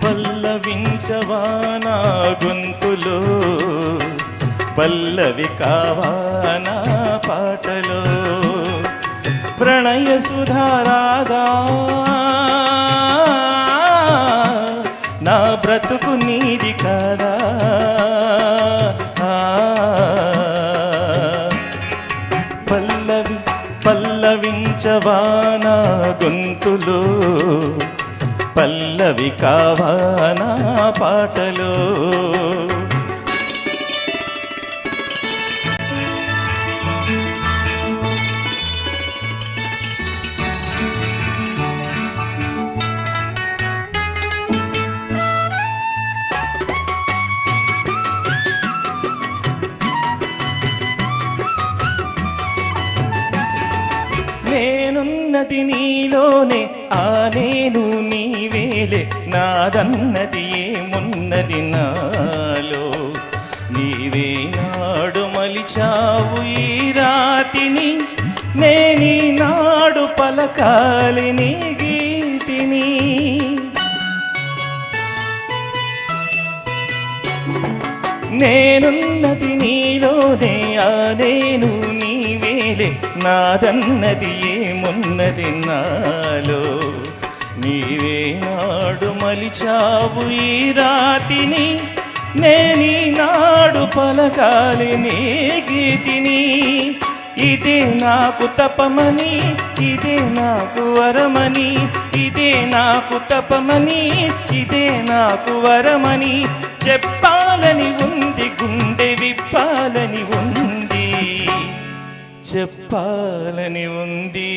పల్లవించవా నా గొంతులో, పల్లవి కావా నా పాటలో, ప్రణయ సుధారాదా నా బ్రతుకు నీది కాదా. పల్లవించవా నా గొంతులో, పల్లవి కావా నా పాటలో. నేనున్నది నీలోనే, ఆ నేను నీవేలే, నాదన్నది ఏమున్నది నాలో. నీవే నాడు మలిచావు ఈ రాతిని, నేనీ నాడు పలకాలి నీ గీతిని. నేనున్నది నీలోనే, ఆ నేను నీవేలే, నాదన్నది ఏమున్నది నాలో. నీవే నాడు మలిచావు ఈ రాతిని, నేనీ నాడు పలకాలి నీ గీతిని. ఇదే నాకు తపమని, ఇదే నాకు వరమని, ఇదే నాకు తపమని, ఇదే నాకు వరమని చెప్పాలని ఉంది, గుండె విప్పాలని ఉంది. చెప్పాలని ఉంది,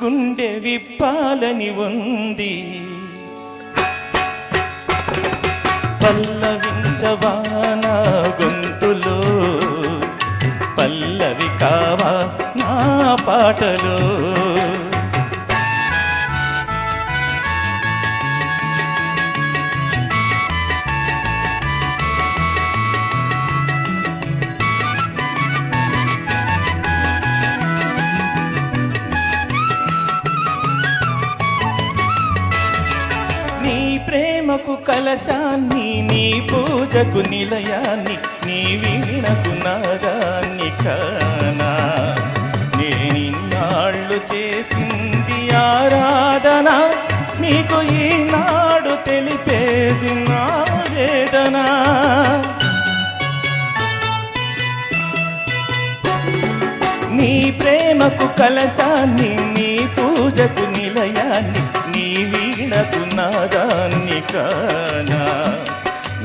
గుండె విప్పాలని ఉంది. పల్లవించవా నా గొంతులో, పల్లవి కావా నా పాటలో. నీ ప్రేమకు కలశాన్ని, నీ పూజకు నిలయాన్ని, నీ వీణకు నాదాన్ని కానా. నేనిన్నాళ్ళు చేసింది ఆరాధన, నీకు ఈనాడు తెలిపేది నా వేదన. నీ ప్రేమకు కలశాన్ని, నీ పూజకు నిలయాన్ని, నీ వీణకు నాదాన్ని కానా.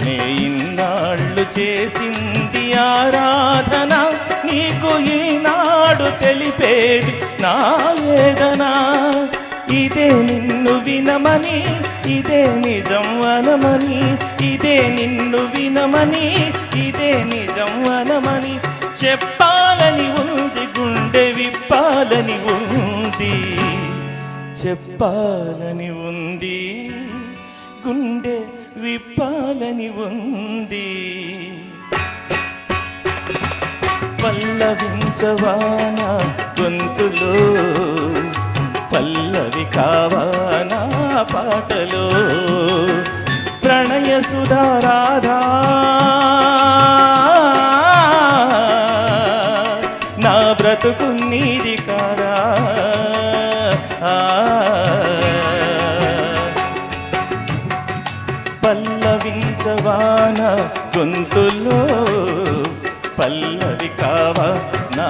నే ఇన్నాళ్ళు చేసింది ఆరాధన, నీకు ఈనాడు తెలిపేది నా వేదన. ఇదే నిన్ను వినమని, ఇదే నిజం అనమని, ఇదే నిన్ను వినమని, ఇదే నిజం అనమని చెప్పాలని ఉంది, గుండె విప్పాలని ఉంది. చెప్పాలని ఉంది, గుండె విప్పాలని ఉంది. పల్లవించవా నా గొంతులో, పల్లవి కావా నా పాటలో, ప్రణయ సుధారాధా నా బ్రతుకు నీది కాదా. పల్లవించవా నా గొంతులో, పల్లవి కావా నా